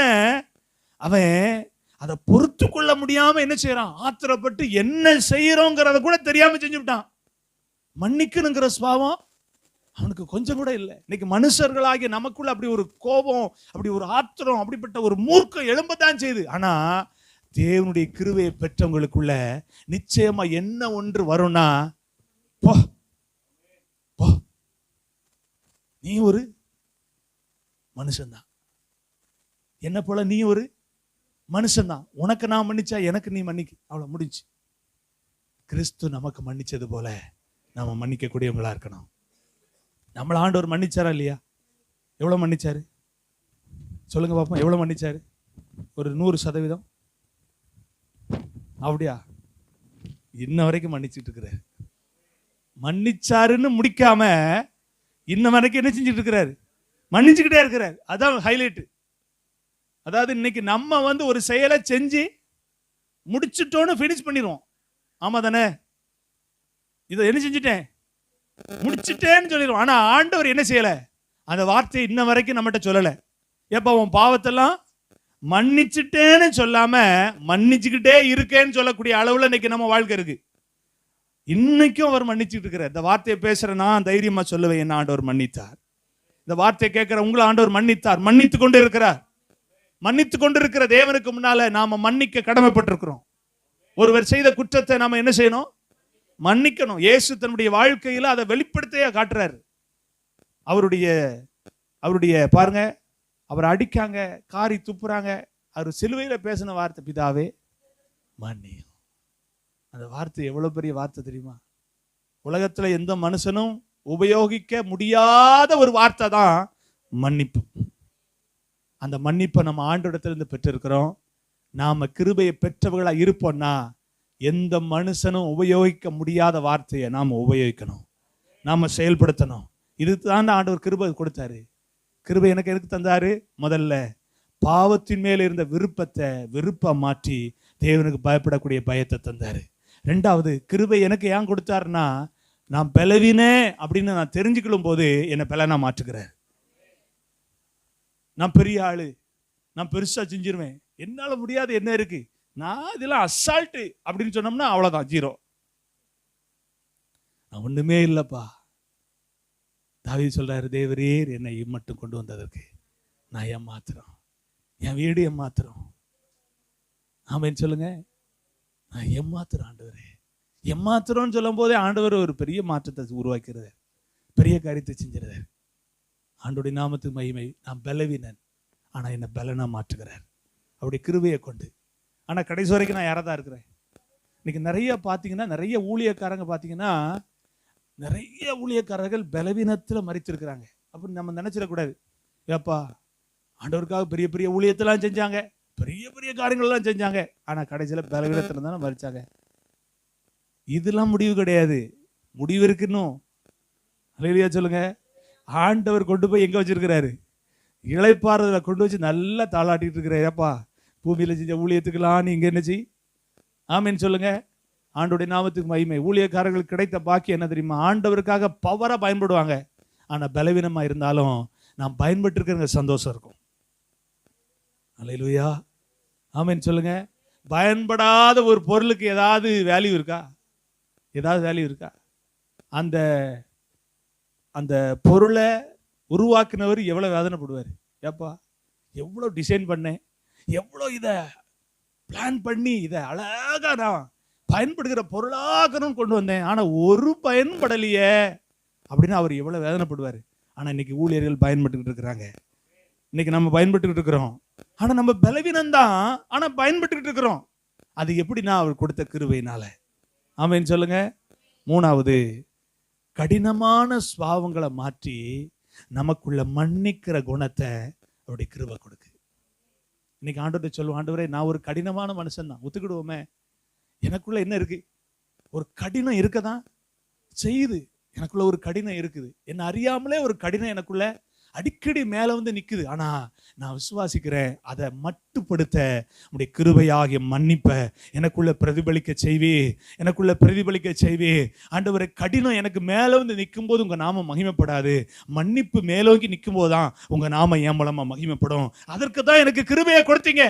அவன் அதை பொறுத்து கொள்ள முடியாம என்ன செய்யறான், ஆத்திரப்பட்டு என்ன செய்யறோங்கிறத கூட தெரியாம செஞ்சுட்டான். மன்னிக்கணுங்கிற சுபாவம் அவனுக்கு கொஞ்சம் கூட இல்லை. இன்னைக்கு மனுஷர்களாகிய நமக்குள்ள அப்படி ஒரு கோபம், அப்படி ஒரு ஆத்திரம், அப்படிப்பட்ட ஒரு மூர்க்கம் எழும்பத்தான் செய்யுது. ஆனா தேவனுடைய கிருபையை பெற்றவங்களுக்குள்ள நிச்சயமா என்ன ஒன்று வரும்னா, போ போ, நீ ஒரு மனுஷன்தான், என்ன போல நீ ஒரு மனுஷன்தான், உனக்கு நான் மன்னிச்சா எனக்கு நீ மன்னிக்க, அவ்வளவு முடிஞ்சு. கிறிஸ்து நமக்கு மன்னிச்சது போல நாம மன்னிக்க கூடியவங்களா இருக்கணும். நம்மள ஆண்டவர் மன்னிச்சாரா இல்லையா? எவ்வளவு மன்னிச்சாரு சொல்லுங்க பாப்போம், எவ்வளவு மன்னிச்சாரு? ஒரு 100%. அப்படியா? இன்ன வரைக்கும் மன்னிச்சுட்டு இருக்கிறாரு. மன்னிச்சாருன்னு முடிக்காம இன்ன வரைக்கும் என்ன செஞ்சுட்டு இருக்கிறாரு, மன்னிச்சுக்கிட்டே இருக்கிறார். அதான் ஹைலைட். அதாவது இன்னைக்கு நம்ம ஒரு செயலை செஞ்சு முடிச்சுட்டோன்னு ஃபினிஷ் பண்ணிடுவோம். ஆமா தானே? இதை என்ன செஞ்சுட்டேன், முடிச்சுட்டேன்னு சொல்லிடுவோம். ஆனா ஆண்டவர் என்ன செய்யல, அந்த வார்த்தையை இன்ன வரைக்கும் நம்மகிட்ட சொல்லல. எப்ப உன் பாவத்தெல்லாம் மன்னிச்சுட்டேன்னு சொல்லாம மன்னிச்சுக்கிட்டே இருக்கேன்னு சொல்லக்கூடிய அளவுல இன்னைக்கு நம்ம வாழ்க்கை இருக்கு. இன்னைக்கும் அவர் மன்னிச்சுட்டு இருக்கிறார். இந்த வார்த்தையை பேசுற நான் தைரியமா சொல்லுவேன், என்ன ஆண்டவர் மன்னித்தார். இந்த வார்த்தையை கேட்கிற உங்களை ஆண்டவர் மன்னித்தார், மன்னித்து கொண்டு இருக்கிறார். மன்னித்து கொண்டிருக்கிற தேவனுக்கு முன்னால நாம மன்னிக்க கடமைப்பட்டிருக்கிறோம். ஒருவர் செய்த குற்றத்தை நாம என்ன செய்யணும், மன்னிக்கணும். இயேசு தன்னுடைய வாழ்க்கையில அதை வெளிப்படுத்தையா காட்டுறாரு. அவருடைய பாருங்க, அவர் அடிக்காங்க, காரி துப்புறாங்க. அவர் சிலுவையில பேசின வார்த்தை, பிதாவே மன்னியும். அந்த வார்த்தை எவ்வளவு பெரிய வார்த்தை தெரியுமா? உலகத்துல எந்த மனுஷனும் உபயோகிக்க முடியாத ஒரு வார்த்தை தான் மன்னிப்பு. அந்த மன்னிப்பை நம்ம ஆண்டவரிடத்திலிருந்து பெற்றிருக்கிறோம். நாம கிருபையை பெற்றவர்களா இருப்போம்னா எந்த மனுஷனும் உபயோகிக்க முடியாத வார்த்தையை நாம உபயோகிக்கணும், நாம செயல்படுத்தணும். இதுதான் ஆண்டவர் கிருபை கொடுத்தாரு. கிருபை எனக்கு எதுக்கு தந்தாரு? முதல்ல பாவத்தின் மேல இருந்த வெறுப்பை மாற்றி தேவனுக்கு பயப்படக்கூடிய பயத்தை தந்தாரு. ரெண்டாவது, கிருபை எனக்கு ஏன் கொடுத்தாருன்னா, நான் பலவீனே அப்படின்னு நான் தெரிஞ்சுக்கொள்ளும் போது என்னை பலனா மாற்றுகிறார். நான் பெரிய ஆளு, நான் பெருசா செஞ்சிருவேன், என்னால முடியாது என்ன இருக்கு, நான் இதெல்லாம் அசால்ட்டு அப்படின்னு சொன்னோம்னா அவ்வளவுதான், ஜீரோ. நான் ஒண்ணுமே இல்லப்பா. தாவீது சொல்றாரு, தேவரீர் என்னை மட்டும் கொண்டு வந்ததற்கு நான் ஏமாத்துறோம், என் வீடு ஏமாத்துறோம். ஆமென் சொல்லுங்க. நான் ஏமாத்துறேன் ஆண்டவரே. ஏமாத்துறோம்னு சொல்லும் போதே ஆண்டவர் ஒரு பெரிய மாற்றத்தை உருவாக்கிறது, பெரிய காரியத்தை செஞ்சிருந்தார். ஆண்டோடைய நாமத்துக்கு மகிமை. நான் பலவீனன், ஆனா என்ன பலனா மாற்றுகிறார் அவருடைய கிருபையை கொண்டு. ஆனா கடைசி வரைக்கும் நான் யாரா தான் இருக்கிறேன். இன்னைக்கு நிறைய பாத்தீங்கன்னா, நிறைய ஊழியக்காரங்க பாத்தீங்கன்னா, நிறைய ஊழியக்காரர்கள் பலவீனத்துல மரித்திருக்கிறாங்க. அப்படின்னு நம்ம நினைச்சிடக்கூடாது. ஏப்பா, ஆண்டவருக்காக பெரிய பெரிய ஊழியத்தெல்லாம் செஞ்சாங்க, பெரிய பெரிய காரியங்கள் எல்லாம் செஞ்சாங்க, ஆனா கடைசியில பலவீனத்துல தானே மரிச்சாங்க. இதெல்லாம் முடிவு கிடையாது, முடிவு இருக்குன்னும். அல்லேலூயா சொல்லுங்க. ஆண்டவர் கொண்டு போய் எங்க வச்சிருக்கிறாரு, இளைப்பாறுதல கொண்டு வச்சு நல்லா தாளாட்டிட்டு இருக்கிறார். ஏப்பா, பூமியில செஞ்ச ஊழியத்துக்கெல்லாம் நீங்க என்ன செய். ஆமேன்னு சொல்லுங்க. ஆண்டோடைய நாமத்துக்கு மகிமை. ஊழியக்காரர்களுக்கு கிடைத்த பாக்கியம் என்ன தெரியுமா? ஆண்டவருக்காக பவரா பயன்படுவாங்க, ஆனா பலவீனமா இருந்தாலும் நான் பயன்பட்டு இருக்கிற சந்தோஷம் இருக்கும். அல்லேலூயா, ஆமேன்னு சொல்லுங்க. பயன்படாத ஒரு பொருளுக்கு ஏதாவது வேல்யூ இருக்கா? ஏதாவது வேல்யூ இருக்கா? அந்த அந்த பொருளை உருவாக்குனவர் எவ்வளவு வேதனைப்படுவார். ஏப்பா, எவ்வளோ டிசைன் பண்ணேன், எவ்வளோ இதை பிளான் பண்ணி இதை அழகா நான் பயன்படுகிற பொருளாக்கணும் கொண்டு வந்தேன், ஆனா ஒரு பயன்படலையே அப்படின்னு அவர் எவ்வளவு வேதனைப்படுவார். ஆனா இன்னைக்கு ஊழியர்கள் பயன்பட்டுக்கிட்டு இருக்கிறாங்க, இன்னைக்கு நம்ம பயன்பட்டுக்கிட்டு இருக்கிறோம். ஆனா நம்ம பலவீனம்தான், ஆனா பயன்பட்டுக்கிட்டு இருக்கிறோம். அது எப்படின்னா அவர் கொடுத்த கிருபையினால. ஆமென் சொல்லுங்க. மூணாவது, கடினமான சுபாவங்களை மாற்றி நமக்குள்ள மன்னிக்கிற குணத்தை அவருடைய கிருபை கொடுக்கு. இன்னைக்கு ஆண்டவர்கிட்ட சொல்லுவோம், ஆண்டவரே நான் ஒரு கடினமான மனுஷன் தான், ஒத்துக்கிடுவோமே. எனக்குள்ள என்ன இருக்கு, ஒரு கடினம் இருக்கதான் செய்யுது. எனக்குள்ள ஒரு கடினம் இருக்குது, என்ன அறியாமலே ஒரு கடினம் எனக்குள்ள அடிக்கடி மேல வந்து நிக்குது. ஆனா நான் விசுவாசிக்கிறேன், அதை மட்டுப்படுத்த உடைய கிருபையாகிய மன்னிப்ப எனக்குள்ள பிரதிபலிக்க செய்வே, எனக்குள்ள பிரதிபலிக்க செய்வே. ஆண்டவரே, கடினம் எனக்கு மேல வந்து நிற்கும் போது உங்க நாமம் மகிமைப்படாது, மன்னிப்பு மேலோங்கி நிற்கும் போதுதான் உங்க நாமம் என் மூலமா மகிமைப்படும். அதற்கு தான் எனக்கு கிருபையை கொடுத்தீங்க.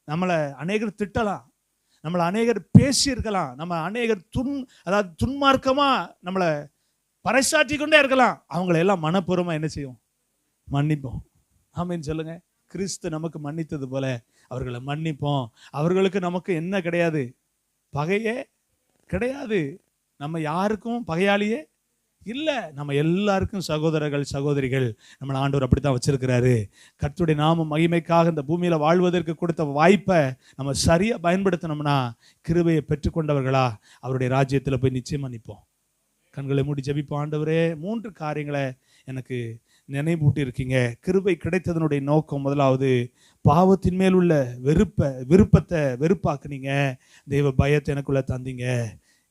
நம்மளை அநேகர் திட்டலாம், நம்மளை அநேகர் பேசியிருக்கலாம், நம்ம அநேகர் அதாவது துன்மார்க்கமா நம்மளை பறைசாற்றி கொண்டே இருக்கலாம். அவங்களை எல்லாம் மனப்பூர்வமா என்ன செய்யும்? மன்னிப்போம். ஆமென் சொல்லுங்க. கிறிஸ்து நமக்கு மன்னித்தது போல அவர்களை மன்னிப்போம். அவர்களுக்கு நமக்கு என்ன கிடையாது? பகையே கிடையாது. நம்ம யாருக்கும் பகையாளியே இல்லை. நம்ம எல்லாருக்கும் சகோதரர்கள், சகோதரிகள். நம்மளை ஆண்டவர் அப்படித்தான் வச்சிருக்கிறாரு. கர்த்தருடைய நாம மகிமைக்காக இந்த பூமியில வாழ்வதற்கு கொடுத்த வாய்ப்பை நம்ம சரியா பயன்படுத்தினோம்னா கிருபையை பெற்றுக்கொண்டவர்களா அவருடைய ராஜ்யத்தில் போய் நிச்சயமா நிற்போம். கண்களை மூடி ஜெபிப்போம். ஆண்டவரே, 3 காரியங்களை எனக்கு நினைவூட்டி இருக்கீங்க. கிருபை கிடைத்ததனுடைய நோக்கம், முதலாவது பாவத்தின் மேல் உள்ள விருப்பத்தை வெறுப்பாக்குனீங்க. தெய்வ பயத்தை எனக்குள்ள தந்தீங்க.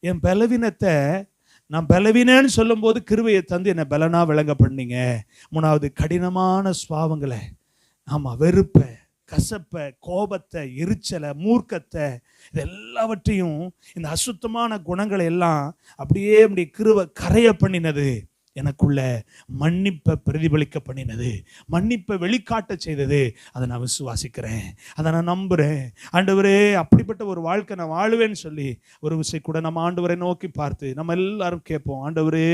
என் பலவீனத்தை நான் பலவீனன்னு சொல்லும் போது கிருபையை தந்து என்னை பலனா விளங்க பண்ணீங்க. 3வது, கடினமான சுபாவங்களை, ஆமா, வெறுப்பை, கசப்பை, கோபத்தை, எரிச்சலை, மூர்க்கத்தை, இது எல்லாவற்றையும், இந்த அசுத்தமான குணங்களை எல்லாம் அப்படியே அப்படி கிருபை கரைய பண்ணினது. எனக்குள்ள மன்னிப்பை பிரதிபலிக்க பண்ணினது, மன்னிப்பை வெளிக்காட்ட செய்தது. அதை நான் விசுவாசிக்கிறேன், அதை நான் நம்புறேன். ஆண்டவரே, அப்படிப்பட்ட ஒரு வாழ்க்கை நான் வாழுவேன்னு சொல்லி ஒரு விஷயம் கூட நம்ம ஆண்டவரை நோக்கி பார்த்து நம்ம எல்லாரும் கேட்போம். ஆண்டவரே,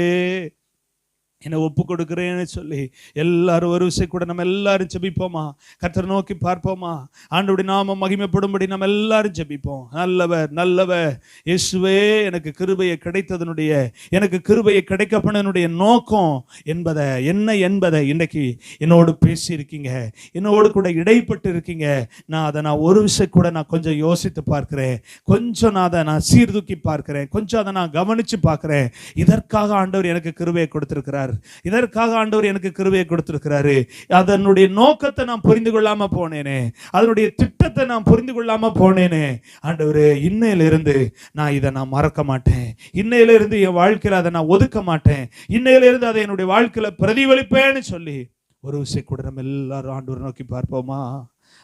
என்னை ஒப்பு கொடுக்கிறேன்னு சொல்லி எல்லாரும் ஒரு விஷயம் கூட நம்ம எல்லாரும் ஜெபிப்போமா? கர்த்தரை நோக்கி பார்ப்போமா? ஆண்டவருடைய நாமம் மகிமைப்படும்படி நம்ம எல்லாரும் ஜெபிப்போம். நல்லவர், நல்லவர் இயேசுவே, எனக்கு கிருபையை கிடைத்ததனுடைய, எனக்கு கிருபையை கிடைக்கப்படனுடைய நோக்கம் என்ன என்பதை இன்றைக்கு என்னோடு பேசியிருக்கீங்க, என்னோடு கூட இடைப்பட்டு இருக்கீங்க. நான் ஒரு விஷயம் கூட நான் கொஞ்சம் யோசித்து பார்க்கிறேன், கொஞ்சம் நான் அதை சீர்தூக்கி பார்க்கிறேன், கொஞ்சம் அதை நான் கவனிச்சு பார்க்கிறேன். இதற்காக ஆண்டவர் எனக்கு கிருபையை கொடுத்திருக்கிறார், இதற்காக ஆண்டவர் எனக்கு கிருபையை கொடுத்திருக்கிறாரு. அதனுடைய நோக்கத்தை நான் புரிந்து கொள்ளாம போனேனே, அதனுடைய திட்டத்தை நான் புரிந்து கொள்ளாம போனேனே. ஆண்டவரே, இன்னையிலிருந்து நான் இதை நான் மறக்க மாட்டேன், இன்னையிலிருந்து என் வாழ்க்கையில அதை நான் ஒதுக்க மாட்டேன், இன்னையிலிருந்து அதை என்னுடைய வாழ்க்கையில பிரதிபலிப்பேன்னு சொல்லி ஒரு விஷயம் கூட நம்ம எல்லாரும் ஆண்டவரை நோக்கி பார்ப்போமா?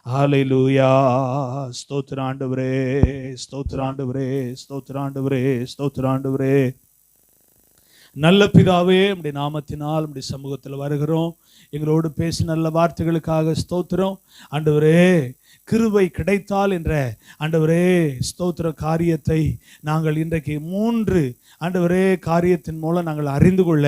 ஹல்லேலூயா. ஸ்தோத்திரம் ஆண்டவரே, ஸ்தோத்திரம் ஆண்டவரே, ஸ்தோத்திரம் ஆண்டவரே, ஸ்தோத்திரம் ஆண்டவரே. நல்ல பிதாவே, உம்முடைய நாமத்தினால் உம்முடைய சமூகத்தில் வருகிறோம். எங்களோடு பேசி நல்ல வார்த்தைகளுக்காக ஸ்தோத்திரம் ஆண்டவரே. கிருபை கிடைத்தால் என்ற ஆண்டவரே ஸ்தோத்திர காரியத்தை நாங்கள் இன்றைக்கு 3 ஆண்டவரே காரியத்தின் மூலம் நாங்கள் அறிந்து கொள்ள,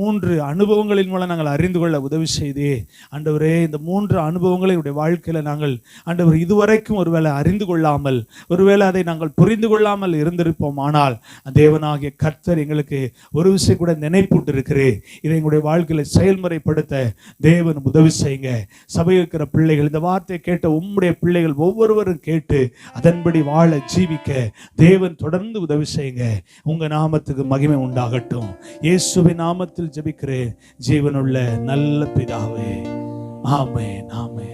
3 அனுபவங்களின் மூலம் நாங்கள் அறிந்து கொள்ள உதவி செய்தே. ஆண்டவரே, இந்த 3 அனுபவங்களை என்னுடைய வாழ்க்கையில் நாங்கள் ஆண்டவர் இதுவரைக்கும் ஒருவேளை அறிந்து கொள்ளாமல், ஒருவேளை அதை நாங்கள் புரிந்து கொள்ளாமல் இருந்திருப்போம். ஆனால் தேவனாகிய கர்த்தர் எங்களுக்கு ஒரு விஷயம் கூட நினைப்பூட்டு இருக்கிறேன். இதை எங்களுடைய வாழ்க்கையில் செயல்முறைப்படுத்த தேவன் உதவி செய்யுங்க. சபையில் இருக்கிற பிள்ளைகள், இந்த வார்த்தையை கேட்ட உம்முடைய பிள்ளைகள் ஒவ்வொருவரும் கேட்டு அதன்படி வாழ ஜீவிக்க தேவன் தொடர்ந்து உதவி செய்யுங்க. உங்க நாமத்துக்கு மகிமை உண்டாகட்டும். இயேசுவின் நாமத்தில் ஜெபிக்கிறேன் ஜீவனுள்ள நல்ல பிதாவே. ஆமென், ஆமென்.